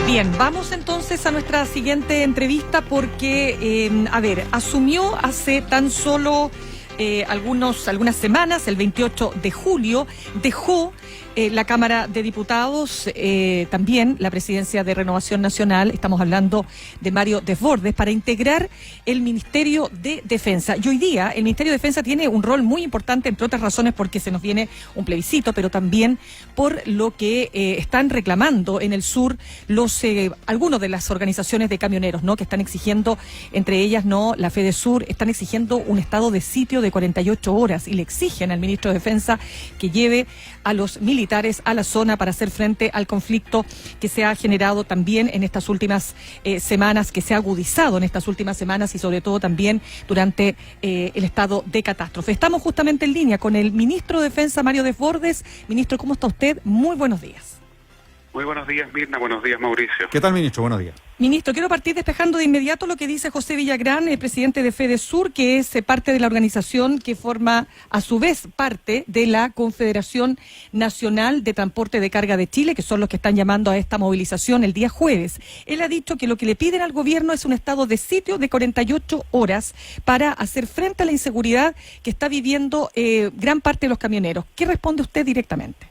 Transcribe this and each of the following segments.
Bien, vamos entonces a nuestra siguiente entrevista porque, asumió hace tan solo algunas semanas, el 28 de julio, dejó la Cámara de Diputados, también la Presidencia de Renovación Nacional, estamos hablando de Mario Desbordes, para integrar el Ministerio de Defensa. Y hoy día el Ministerio de Defensa tiene un rol muy importante, entre otras razones porque se nos viene un plebiscito, pero también por lo que están reclamando en el sur algunos de las organizaciones de camioneros, ¿no?, que están exigiendo, entre ellas, ¿no?, la FEDESUR, están exigiendo un estado de sitio de 48 horas y le exigen al ministro de Defensa que lleve a los militares a la zona para hacer frente al conflicto que se ha generado también en estas últimas semanas, que se ha agudizado en estas últimas semanas y sobre todo también durante el estado de catástrofe. Estamos justamente en línea con el ministro de Defensa, Mario Desbordes. Ministro, ¿cómo está usted? Muy buenos días. Muy buenos días, Mirna. Buenos días, Mauricio. ¿Qué tal, ministro? Buenos días. Ministro, quiero partir despejando de inmediato lo que dice José Villagrán, el presidente de FEDESUR, que es parte de la organización que forma a su vez parte de la Confederación Nacional de Transporte de Carga de Chile, que son los que están llamando a esta movilización el día jueves. Él ha dicho que lo que le piden al gobierno es un estado de sitio de 48 horas para hacer frente a la inseguridad que está viviendo gran parte de los camioneros. ¿Qué responde usted directamente?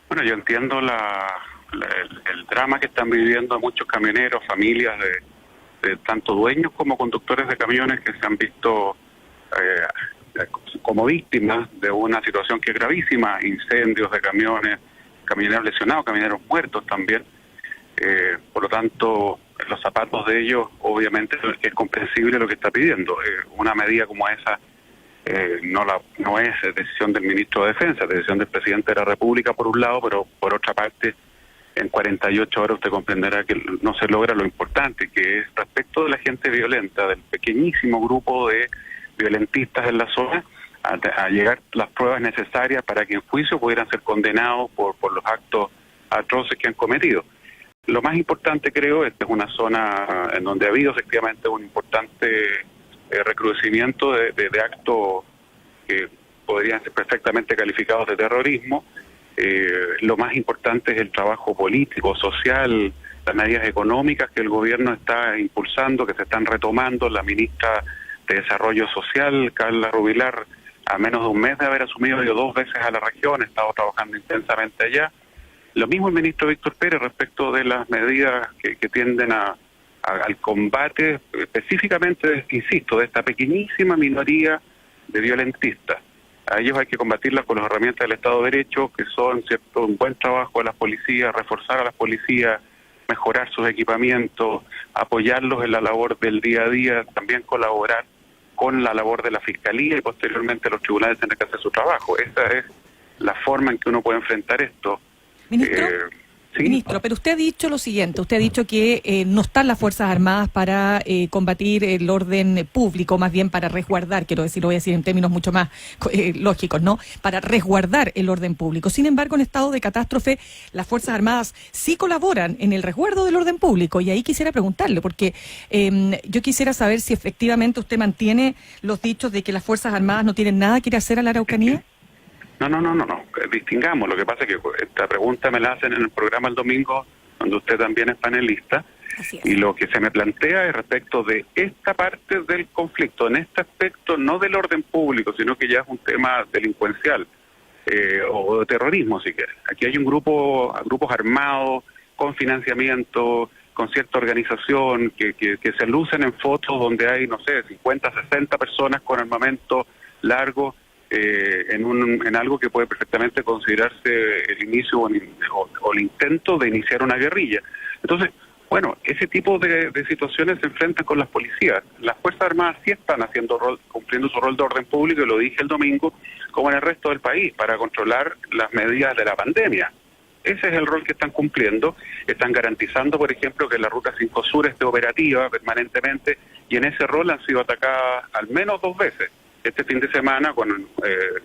Bueno, yo entiendo el drama que están viviendo muchos camioneros, familias de tanto dueños como conductores de camiones que se han visto como víctimas de una situación que es gravísima, incendios de camiones, camioneros lesionados, camioneros muertos también. Por lo tanto, en los zapatos de ellos, obviamente es comprensible lo que está pidiendo. Una medida como esa no es decisión del ministro de Defensa, es decisión del presidente de la República por un lado, pero por otra parte, en 48 horas usted comprenderá que no se logra lo importante, que es respecto de la gente violenta, del pequeñísimo grupo de violentistas en la zona, a llegar las pruebas necesarias para que en juicio pudieran ser condenados por los actos atroces que han cometido. Lo más importante, creo, es que es una zona en donde ha habido efectivamente un importante recrudecimiento de actos que podrían ser perfectamente calificados de terrorismo. Lo más importante es el trabajo político, social, las medidas económicas que el gobierno está impulsando, que se están retomando. La ministra de Desarrollo Social, Carla Rubilar, a menos de un mes de haber asumido 2 veces a la región, ha estado trabajando intensamente allá. Lo mismo el ministro Víctor Pérez respecto de las medidas que tienden al combate específicamente, insisto, de esta pequeñísima minoría de violentistas. A ellos hay que combatirlas con las herramientas del Estado de Derecho, que son, cierto, un buen trabajo de las policías, reforzar a las policías, mejorar sus equipamientos, apoyarlos en la labor del día a día, también colaborar con la labor de la Fiscalía y posteriormente los tribunales tendrán que hacer su trabajo. Esa es la forma en que uno puede enfrentar esto. Ministro, ¿sí? Ministro, pero usted ha dicho lo siguiente, usted ha dicho que no están las Fuerzas Armadas para combatir el orden público, más bien para resguardar, quiero decir, lo voy a decir en términos mucho más lógicos, ¿no? Para resguardar el orden público. Sin embargo, en estado de catástrofe, las Fuerzas Armadas sí colaboran en el resguardo del orden público, y ahí quisiera preguntarle, porque yo quisiera saber si efectivamente usted mantiene los dichos de que las Fuerzas Armadas no tienen nada que ir a hacer a la Araucanía. No. Distingamos. Lo que pasa es que esta pregunta me la hacen en el programa el domingo, donde usted también es panelista. Así es. Y lo que se me plantea es respecto de esta parte del conflicto, en este aspecto no del orden público, sino que ya es un tema delincuencial o de terrorismo, si quiere. Aquí hay grupos armados, con financiamiento, con cierta organización, que se lucen en fotos donde hay, 50, 60 personas con armamento largo, en algo que puede perfectamente considerarse el inicio o el intento de iniciar una guerrilla. Entonces, bueno, ese tipo de situaciones se enfrentan con las policías. Las Fuerzas Armadas sí están cumpliendo su rol de orden público, y lo dije el domingo, como en el resto del país, para controlar las medidas de la pandemia. Ese es el rol que están cumpliendo. Están garantizando, por ejemplo, que la Ruta 5 Sur esté operativa permanentemente, y en ese rol han sido atacadas al menos 2 veces. Este fin de semana con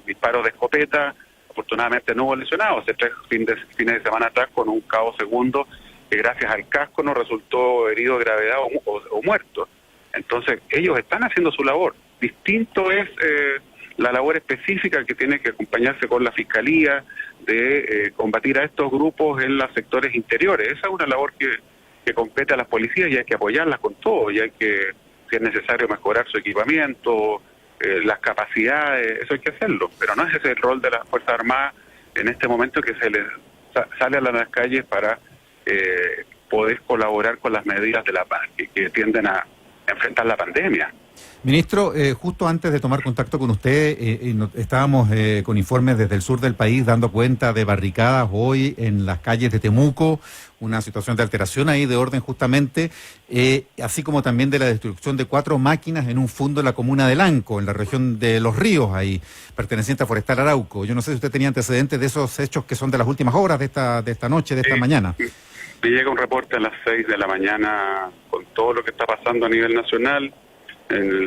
disparos de escopeta, afortunadamente no hubo lesionados. Hace 3 fines de semana atrás con un cabo segundo que gracias al casco no resultó herido de gravedad o muerto. Entonces ellos están haciendo su labor. Distinto es la labor específica que tiene que acompañarse con la Fiscalía, de combatir a estos grupos en los sectores interiores. Esa es una labor que compete a las policías y hay que apoyarlas con todo, y hay que, si es necesario, mejorar su equipamiento, las capacidades, eso hay que hacerlo, pero no es ese el rol de las Fuerzas Armadas en este momento, que se les sale a las calles para poder colaborar con las medidas de la paz que tienden a enfrentar la pandemia. Ministro, justo antes de tomar contacto con usted, estábamos con informes desde el sur del país dando cuenta de barricadas hoy en las calles de Temuco, una situación de alteración ahí de orden justamente, así como también de la destrucción de 4 máquinas en un fundo en la comuna de Lanco, en la región de Los Ríos, ahí, perteneciente a Forestal Arauco. Yo no sé si usted tenía antecedentes de esos hechos que son de las últimas horas de esta noche, de esta mañana. Me llega un reporte a las 6 de la mañana con todo lo que está pasando a nivel nacional,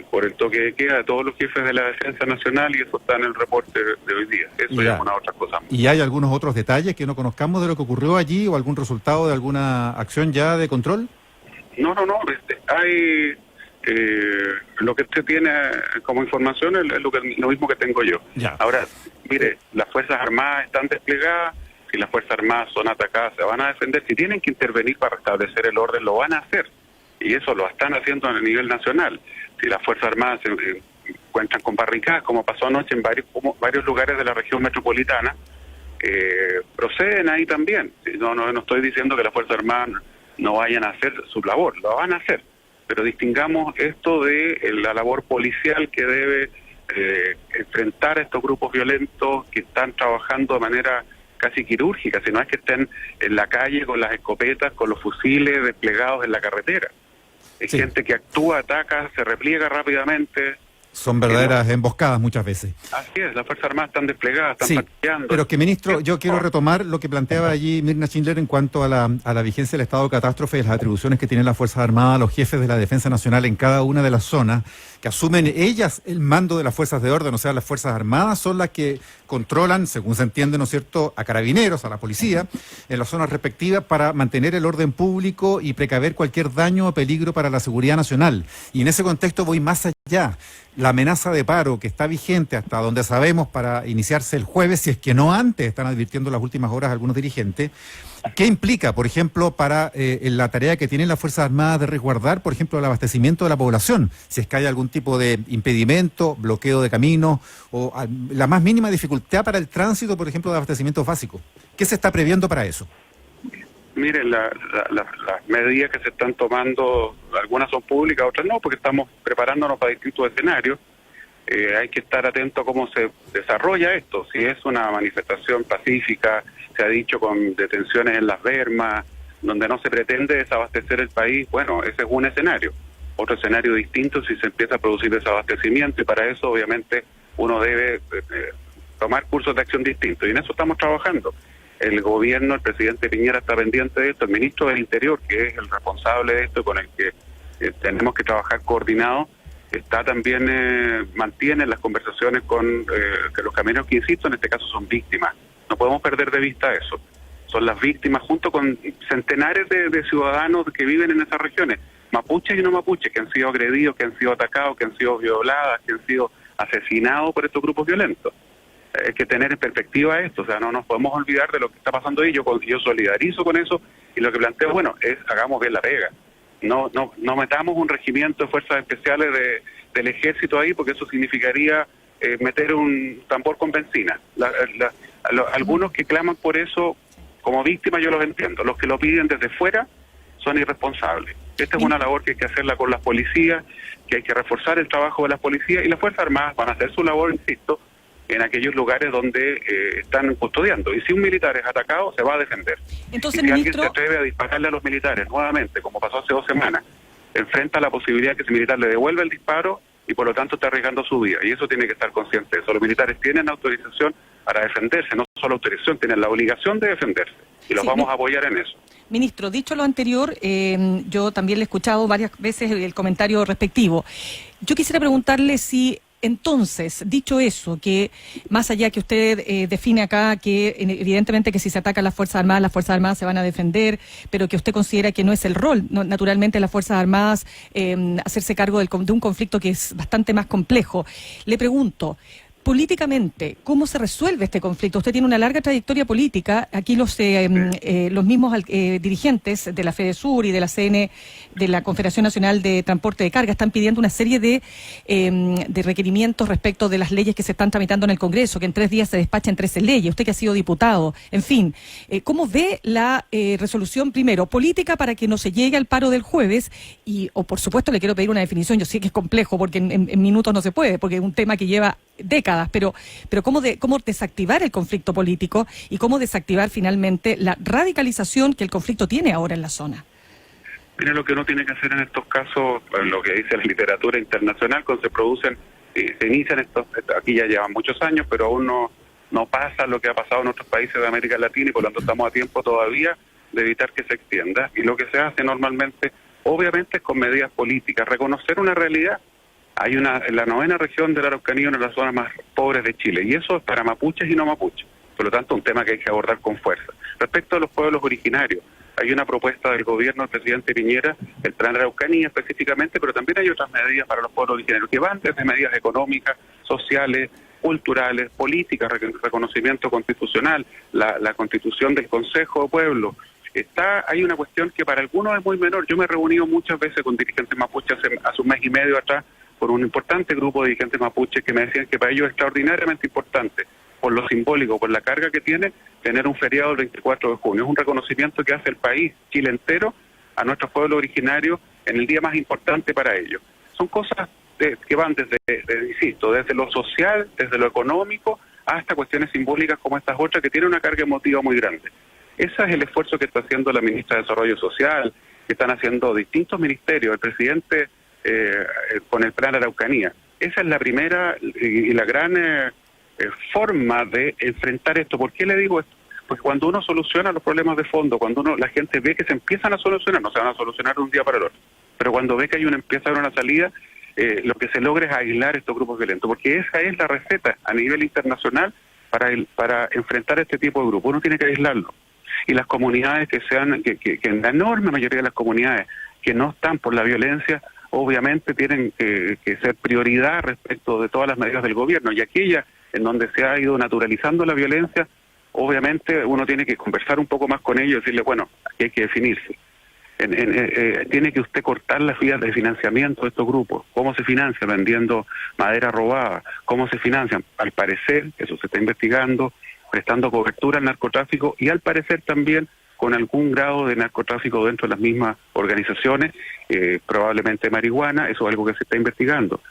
por el toque de queda de todos los jefes de la Defensa Nacional, y eso está en el reporte de hoy día. Eso ya es una otra cosa. ¿Y hay algunos otros detalles que no conozcamos de lo que ocurrió allí o algún resultado de alguna acción ya de control? No. Hay lo que usted tiene como información es lo mismo que tengo yo. Ya. Ahora, mire, las Fuerzas Armadas están desplegadas. Si las Fuerzas Armadas son atacadas, se van a defender. Si tienen que intervenir para restablecer el orden, lo van a hacer. Y eso lo están haciendo a nivel nacional. Si las Fuerzas Armadas se encuentran con barricadas, como pasó anoche en varios lugares de la región metropolitana, proceden ahí también. No estoy diciendo que las Fuerzas Armadas no vayan a hacer su labor, lo van a hacer. Pero distingamos esto de la labor policial que debe enfrentar a estos grupos violentos que están trabajando de manera casi quirúrgica, si no es que estén en la calle con las escopetas, con los fusiles desplegados en la carretera. Hay gente que actúa, ataca, se repliega rápidamente. Son verdaderas emboscadas muchas veces. Así es, las Fuerzas Armadas están desplegadas, están patrullando. Pero que, ministro, yo quiero retomar lo que planteaba allí Mirna Schindler en cuanto a la vigencia del estado de catástrofe y las atribuciones que tienen las Fuerzas Armadas, los jefes de la Defensa Nacional en cada una de las zonas, que asumen ellas el mando de las fuerzas de orden, o sea, las Fuerzas Armadas son las que controlan, según se entiende, ¿no es cierto?, a carabineros, a la policía, en las zonas respectivas para mantener el orden público y precaver cualquier daño o peligro para la seguridad nacional. Y en ese contexto voy más allá. La amenaza de paro que está vigente hasta donde sabemos para iniciarse el jueves, si es que no antes, están advirtiendo en las últimas horas algunos dirigentes. ¿Qué implica, por ejemplo, para la tarea que tienen las Fuerzas Armadas de resguardar, por ejemplo, el abastecimiento de la población? Si es que hay algún tipo de impedimento, bloqueo de caminos o la más mínima dificultad para el tránsito, por ejemplo, de abastecimientos básicos. ¿Qué se está previendo para eso? Miren, las medidas que se están tomando, algunas son públicas, otras no, porque estamos preparándonos para distintos escenarios. Hay que estar atento a cómo se desarrolla esto. Si es una manifestación pacífica, se ha dicho con detenciones en las bermas, donde no se pretende desabastecer el país, bueno, ese es un escenario. Otro escenario distinto si se empieza a producir desabastecimiento, y para eso obviamente uno debe tomar cursos de acción distintos, y en eso estamos trabajando. El gobierno, el presidente Piñera está pendiente de esto, el ministro del Interior, que es el responsable de esto, con el que tenemos que trabajar coordinado, está también, mantiene las conversaciones con que los camioneros, que insisto, en este caso son víctimas. No podemos perder de vista eso. Son las víctimas junto con centenares de ciudadanos que viven en esas regiones, mapuches y no mapuches, que han sido agredidos, que han sido atacados, que han sido violadas, que han sido asesinados por estos grupos violentos. Hay que tener en perspectiva esto, o sea, no nos podemos olvidar de lo que está pasando ahí. Yo solidarizo con eso, y lo que planteo, bueno, es hagamos bien la pega. No metamos un regimiento de fuerzas especiales del ejército ahí, porque eso significaría meter un tambor con benzina. Algunos que claman por eso como víctimas, yo los entiendo. Los que lo piden desde fuera son irresponsables. Esta es una labor que hay que hacerla con las policías, que hay que reforzar el trabajo de las policías, y las Fuerzas Armadas van a hacer su labor, insisto, en aquellos lugares donde están custodiando. Y si un militar es atacado, se va a defender. Entonces, y si ministro, alguien se atreve a dispararle a los militares nuevamente, como pasó hace 2 semanas, enfrenta la posibilidad que ese militar le devuelva el disparo, y por lo tanto está arriesgando su vida. Y eso tiene que estar consciente de eso. Los militares tienen autorización para defenderse, no solo autorización, tienen la obligación de defenderse. Y los vamos a apoyar en eso. Ministro, dicho lo anterior, yo también le he escuchado varias veces el comentario respectivo. Yo quisiera preguntarle si, entonces, dicho eso, que más allá que usted define acá que evidentemente que si se atacan las Fuerzas Armadas se van a defender, pero que usted considera que no es el rol, naturalmente, las Fuerzas Armadas hacerse cargo de un conflicto que es bastante más complejo. Le pregunto, políticamente, ¿cómo se resuelve este conflicto? Usted tiene una larga trayectoria política. Aquí los mismos dirigentes de la FEDESUR y de la CN, de la Confederación Nacional de Transporte de Carga, están pidiendo una serie de requerimientos respecto de las leyes que se están tramitando en el Congreso, que en 3 días se despachen 13 leyes. Usted que ha sido diputado, en fin, ¿cómo ve la resolución, primero, política para que no se llegue al paro del jueves? O por supuesto le quiero pedir una definición, yo sé que es complejo porque en minutos no se puede, porque es un tema que lleva décadas, pero cómo desactivar el conflicto político y cómo desactivar finalmente la radicalización que el conflicto tiene ahora en la zona. Mira, lo que uno tiene que hacer en estos casos, lo que dice la literatura internacional, cuando se producen, se inician estos, aquí ya llevan muchos años, pero aún no pasa lo que ha pasado en otros países de América Latina y por lo tanto estamos a tiempo todavía de evitar que se extienda. Y lo que se hace normalmente, obviamente, es con medidas políticas, reconocer una realidad. Hay en la 9ª región de la Araucanía, una de las zonas más pobres de Chile, y eso es para mapuches y no mapuches. Por lo tanto, un tema que hay que abordar con fuerza. Respecto a los pueblos originarios, hay una propuesta del gobierno del presidente Piñera, el plan de Araucanía específicamente, pero también hay otras medidas para los pueblos originarios, que van desde medidas económicas, sociales, culturales, políticas, reconocimiento constitucional, la constitución del Consejo de Pueblo. Hay una cuestión que para algunos es muy menor. Yo me he reunido muchas veces con dirigentes mapuches hace un mes y medio atrás, por un importante grupo de dirigentes mapuches que me decían que para ellos es extraordinariamente importante, por lo simbólico, por la carga que tiene, tener un feriado el 24 de junio. Es un reconocimiento que hace el país, Chile entero, a nuestros pueblos originarios en el día más importante para ellos. Son cosas que van insisto, desde lo social, desde lo económico, hasta cuestiones simbólicas como estas otras que tienen una carga emotiva muy grande. Ese es el esfuerzo que está haciendo la ministra de Desarrollo Social, que están haciendo distintos ministerios, el presidente con el plan Araucanía. Esa es la primera y la gran forma de enfrentar esto. ¿Por qué le digo esto? Porque cuando uno soluciona los problemas de fondo, cuando la gente ve que se empiezan a solucionar, no se van a solucionar de un día para el otro, pero cuando ve que empieza a haber una salida, lo que se logra es aislar estos grupos violentos, porque esa es la receta a nivel internacional para enfrentar este tipo de grupos. Uno tiene que aislarlo. Y las comunidades que en la enorme mayoría de las comunidades que no están por la violencia, obviamente tienen que ser prioridad respecto de todas las medidas del gobierno, y aquellas en donde se ha ido naturalizando la violencia, obviamente uno tiene que conversar un poco más con ellos y decirle, bueno, aquí hay que definirse. Tiene que usted cortar las vías de financiamiento de estos grupos. ¿Cómo se financia? Vendiendo madera robada. ¿Cómo se financian? Al parecer, eso se está investigando, prestando cobertura al narcotráfico y al parecer también con algún grado de narcotráfico dentro de las mismas organizaciones, probablemente marihuana, eso es algo que se está investigando.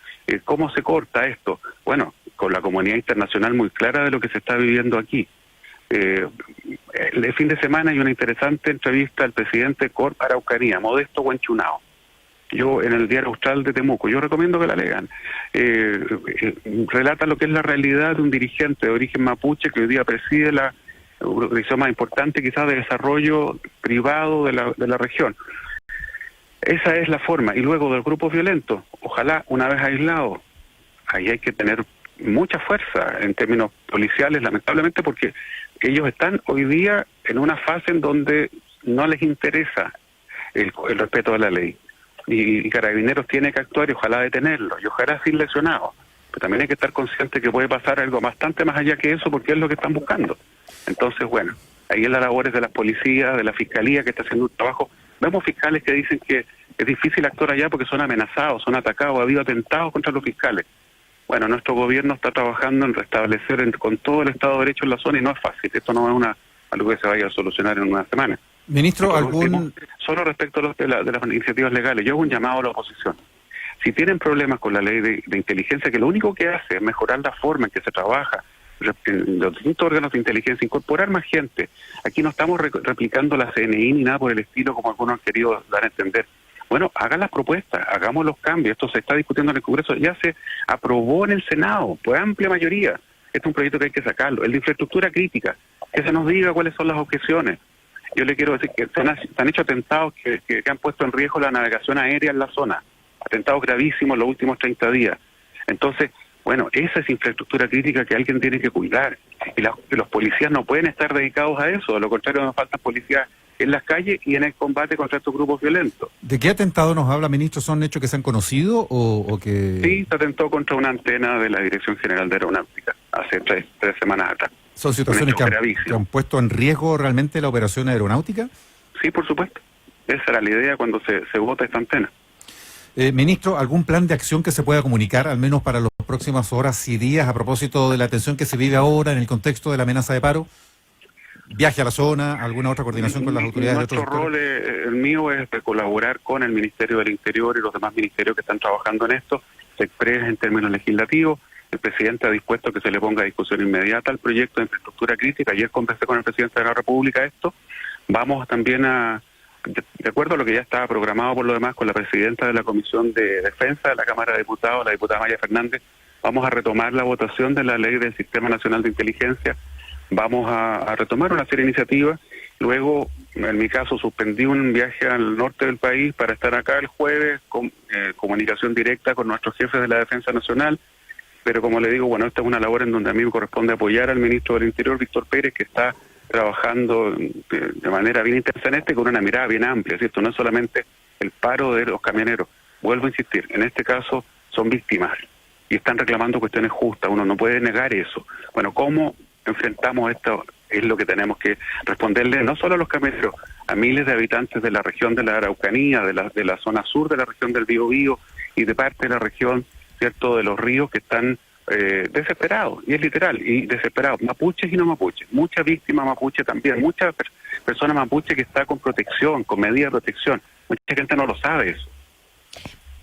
¿Cómo se corta esto? Bueno, con la comunidad internacional muy clara de lo que se está viviendo aquí. El fin de semana hay una interesante entrevista al presidente Corp Araucanía, Modesto Huenchunao. Yo en el Diario Austral de Temuco, yo recomiendo que la lean. Relata lo que es la realidad de un dirigente de origen mapuche que hoy día preside la organización más importante quizás de desarrollo privado de la región. Esa es la forma. Y luego del grupo violento, ojalá una vez aislado, ahí hay que tener mucha fuerza en términos policiales, lamentablemente, porque ellos están hoy día en una fase en donde no les interesa el respeto de la ley. Y Carabineros tiene que actuar y ojalá detenerlo, y ojalá sin lesionados. Pero también hay que estar consciente que puede pasar algo bastante más allá que eso, porque es lo que están buscando. Entonces, bueno, ahí en las labores de las policías, de la fiscalía que está haciendo un trabajo. Vemos fiscales que dicen que es difícil actuar allá porque son amenazados, son atacados, ha habido atentados contra los fiscales. Bueno, nuestro gobierno está trabajando en restablecer con todo el Estado de Derecho en la zona y no es fácil. Esto no es algo que se vaya a solucionar en una semana. Ministro, Solo respecto a de las iniciativas legales, yo hago un llamado a la oposición. Si tienen problemas con la ley de inteligencia, que lo único que hace es mejorar la forma en que se trabaja, los distintos órganos de inteligencia, incorporar más gente. Aquí no estamos replicando la CNI ni nada por el estilo como algunos han querido dar a entender. Bueno, hagan las propuestas, hagamos los cambios. Esto se está discutiendo en el Congreso, ya se aprobó en el Senado, por amplia mayoría. Este es un proyecto que hay que sacarlo. El de infraestructura crítica, que se nos diga cuáles son las objeciones. Yo le quiero decir que se han hecho atentados que han puesto en riesgo la navegación aérea en la zona. Atentados gravísimos en los últimos 30 días. Entonces, bueno, esa es infraestructura crítica que alguien tiene que cuidar. Y los policías no pueden estar dedicados a eso. De lo contrario, nos faltan policías en las calles y en el combate contra estos grupos violentos. ¿De qué atentado nos habla, ministro? ¿Son hechos que se han conocido o que...? Sí, se atentó contra una antena de la Dirección General de Aeronáutica hace tres semanas atrás. ¿Son situaciones que han puesto en riesgo realmente la operación aeronáutica? Sí, por supuesto. Esa era la idea cuando se vota esta antena. Ministro, ¿algún plan de acción que se pueda comunicar, al menos para las próximas horas y días, a propósito de la tensión que se vive ahora en el contexto de la amenaza de paro? ¿Viaje a la zona? ¿Alguna otra coordinación con las autoridades de otros sectores? Nuestro rol, el mío, es de colaborar con el Ministerio del Interior y los demás ministerios que están trabajando en esto. Se expresa en términos legislativos. El presidente ha dispuesto que se le ponga a discusión inmediata al proyecto de infraestructura crítica. Ayer conversé con el presidente de la República esto. Vamos también de acuerdo a lo que ya estaba programado por lo demás, con la presidenta de la Comisión de Defensa de la Cámara de Diputados, la diputada Maya Fernández, vamos a retomar la votación de la ley del Sistema Nacional de Inteligencia, vamos a retomar una serie de iniciativas. Luego, en mi caso, suspendí un viaje al norte del país para estar acá el jueves, con comunicación directa con nuestros jefes de la Defensa Nacional, pero como le digo, bueno, esta es una labor en donde a mí me corresponde apoyar al ministro del Interior, Víctor Pérez, que está trabajando de manera bien intensa en con una mirada bien amplia, ¿cierto? No es solamente el paro de los camioneros. Vuelvo a insistir, en este caso son víctimas y están reclamando cuestiones justas, uno no puede negar eso. Bueno, ¿cómo enfrentamos esto? Es lo que tenemos que responderle no solo a los camioneros, a miles de habitantes de la región de la Araucanía, de la zona sur de la región del Biobío y de parte de la región, ¿cierto?, de los ríos que están desesperados, y es literal, y desesperados, mapuches y no mapuches, mucha víctima mapuche también, muchas personas mapuche que está con protección, con medida de protección, mucha gente no lo sabe eso.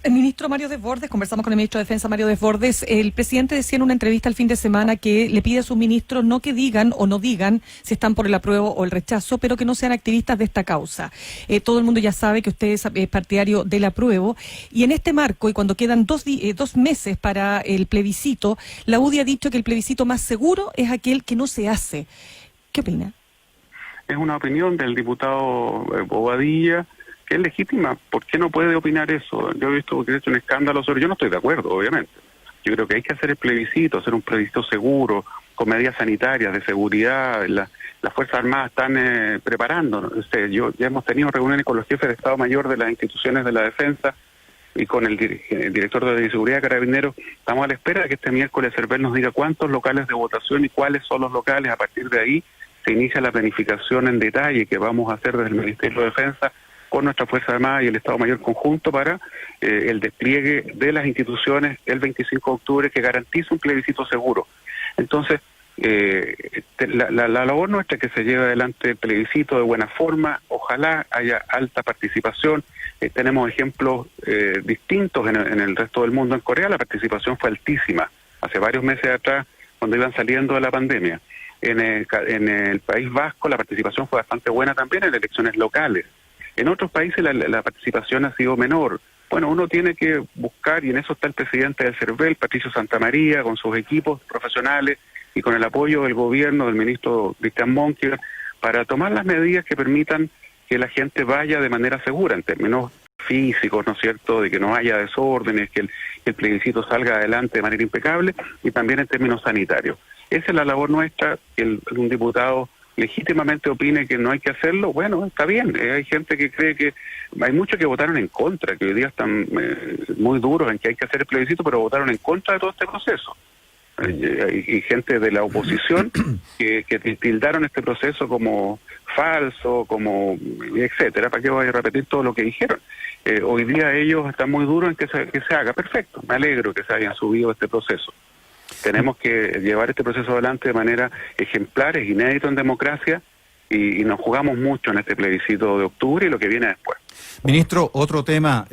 El ministro Mario Desbordes, conversamos con el ministro de Defensa Mario Desbordes, el presidente decía en una entrevista el fin de semana que le pide a sus ministros no que digan o no digan si están por el apruebo o el rechazo, pero que no sean activistas de esta causa. Todo el mundo ya sabe que usted es partidario del apruebo, y en este marco, y cuando quedan 2 meses para el plebiscito, la UDI ha dicho que el plebiscito más seguro es aquel que no se hace. ¿Qué opina? Es una opinión del diputado Bobadilla, que es legítima. ¿Por qué no puede opinar eso? Yo he visto que ha hecho un escándalo sobre... Yo no estoy de acuerdo, obviamente. Yo creo que hay que hacer el plebiscito, hacer un plebiscito seguro, con medidas sanitarias, de seguridad. Las Fuerzas Armadas están preparando. Ya hemos tenido reuniones con los jefes de Estado Mayor de las instituciones de la defensa y con el director de Seguridad de Carabineros. Estamos a la espera de que este miércoles Cervel nos diga cuántos locales de votación y cuáles son los locales. A partir de ahí se inicia la planificación en detalle que vamos a hacer desde el Ministerio de Defensa con nuestra Fuerza Armada y el Estado Mayor conjunto para el despliegue de las instituciones el 25 de octubre que garantice un plebiscito seguro. Entonces, la labor nuestra es que se lleve adelante el plebiscito de buena forma, ojalá haya alta participación. Tenemos ejemplos distintos en el resto del mundo. En Corea la participación fue altísima, hace varios meses atrás, cuando iban saliendo de la pandemia. En el País Vasco la participación fue bastante buena también en elecciones locales. En otros países la participación ha sido menor. Bueno, uno tiene que buscar, y en eso está el presidente del CERVEL, Patricio Santamaría, con sus equipos profesionales y con el apoyo del gobierno, del ministro Cristian Monkeberg, para tomar las medidas que permitan que la gente vaya de manera segura, en términos físicos, ¿no es cierto?, de que no haya desórdenes, que el plebiscito salga adelante de manera impecable, y también en términos sanitarios. Esa es la labor nuestra, que un diputado legítimamente opine que no hay que hacerlo. Bueno, está bien. Hay gente que cree que... Hay muchos que votaron en contra, que hoy día están muy duros en que hay que hacer el plebiscito, pero votaron en contra de todo este proceso. Hay gente de la oposición que tildaron este proceso como falso, como etcétera. ¿Para qué voy a repetir todo lo que dijeron? Hoy día ellos están muy duros en que se haga. Perfecto, me alegro que se hayan subido este proceso. Tenemos que llevar este proceso adelante de manera ejemplar, es inédito en democracia, y nos jugamos mucho en este plebiscito de octubre y lo que viene después. Ministro, otro tema.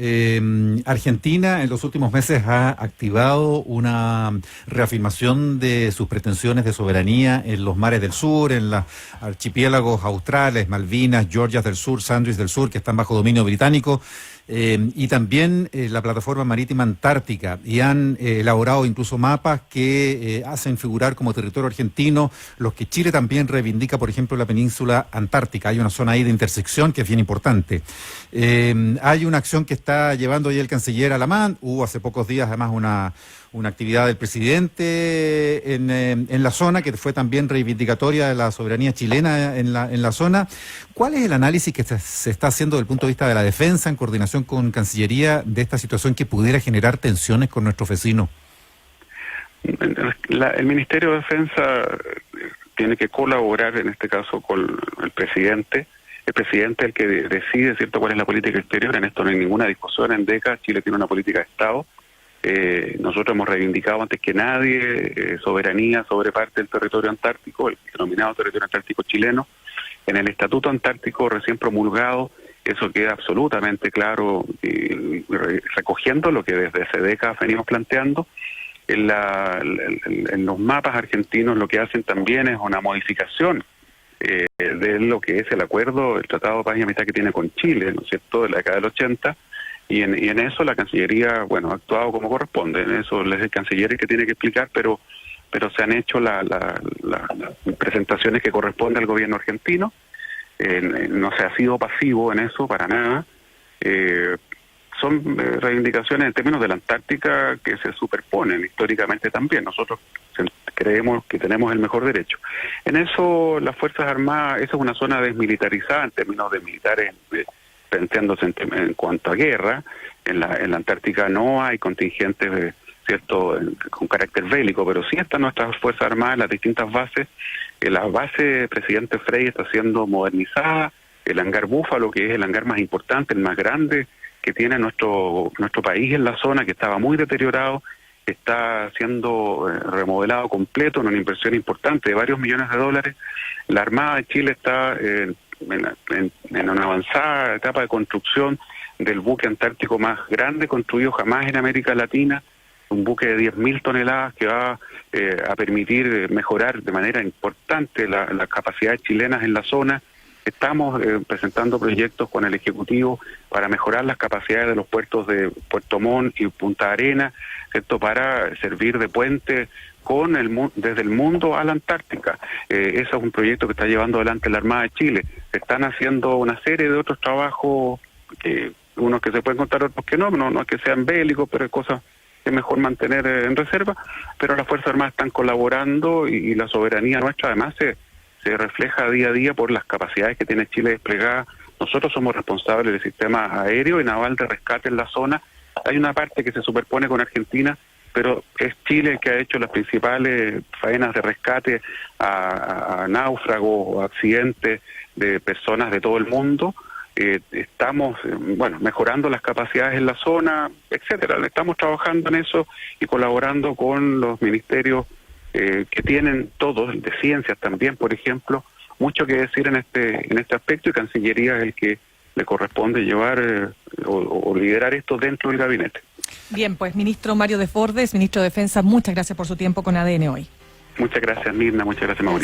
Argentina en los últimos meses ha activado una reafirmación de sus pretensiones de soberanía en los mares del sur, en los archipiélagos australes, Malvinas, Georgias del Sur, Sandwich del Sur, que están bajo dominio británico. Y también la plataforma marítima antártica, y han elaborado incluso mapas que hacen figurar como territorio argentino los que Chile también reivindica, por ejemplo, la península antártica. Hay una zona ahí de intersección que es bien importante. Hay una acción que está llevando hoy el canciller Alamán. Hubo hace pocos días además una actividad del presidente en la zona que fue también reivindicatoria de la soberanía chilena en la zona. ¿Cuál es el análisis que se está haciendo desde el punto de vista de la defensa en coordinación con Cancillería de esta situación que pudiera generar tensiones con nuestros vecinos? El Ministerio de Defensa tiene que colaborar en este caso con el presidente. El presidente es el que decide, ¿cierto?, cuál es la política exterior. En esto no hay ninguna discusión. En DECA Chile tiene una política de Estado. Nosotros hemos reivindicado antes que nadie soberanía sobre parte del territorio antártico, el denominado territorio antártico chileno. En el Estatuto Antártico recién promulgado, eso queda absolutamente claro, recogiendo lo que desde hace décadas venimos planteando. En los mapas argentinos lo que hacen también es una modificación de lo que es el acuerdo, el Tratado de Paz y Amistad que tiene con Chile, ¿no es cierto?, de la década del 80, y en eso la Cancillería, bueno, ha actuado como corresponde. En eso es el canciller el que tiene que explicar, pero se han hecho las presentaciones que corresponden al gobierno argentino. No se ha sido pasivo en eso para nada. Son reivindicaciones en términos de la Antártica que se superponen históricamente también. Nosotros creemos que tenemos el mejor derecho. En eso las Fuerzas Armadas, esa es una zona desmilitarizada en términos de militares, planteándose en cuanto a guerra. En la Antártica no hay contingentes cierto con carácter bélico, pero sí están nuestras Fuerzas Armadas en las distintas bases. La base Presidente Frei está siendo modernizada. El hangar Búfalo, que es el hangar más importante, el más grande que tiene nuestro país en la zona, que estaba muy deteriorado, está siendo remodelado completo en una inversión importante de varios millones de dólares. La Armada de Chile está en una avanzada etapa de construcción del buque antártico más grande construido jamás en América Latina, un buque de 10.000 toneladas que va a permitir mejorar de manera importante las capacidades chilenas en la zona. Estamos presentando proyectos con el Ejecutivo para mejorar las capacidades de los puertos de Puerto Montt y Punta Arenas, ¿cierto?, para servir de puente desde el mundo a la Antártica. Ese es un proyecto que está llevando adelante la Armada de Chile. Se están haciendo una serie de otros trabajos, unos que se pueden contar, otros que no es que sean bélicos, pero hay cosas que es mejor mantener en reserva, pero las Fuerzas Armadas están colaborando y la soberanía nuestra además se refleja día a día por las capacidades que tiene Chile desplegada. Nosotros somos responsables del sistema aéreo y naval de rescate en la zona. Hay una parte que se superpone con Argentina, pero es Chile el que ha hecho las principales faenas de rescate a náufragos o accidentes de personas de todo el mundo. Estamos mejorando las capacidades en la zona, etcétera. Estamos trabajando en eso y colaborando con los ministerios que tienen todos, de ciencias también, por ejemplo, mucho que decir en este aspecto, y Cancillería es el que le corresponde llevar o liderar esto dentro del gabinete. Bien, pues ministro Mario Desbordes, ministro de Defensa, muchas gracias por su tiempo con ADN hoy. Muchas gracias, Mirna, muchas gracias, Mauricio.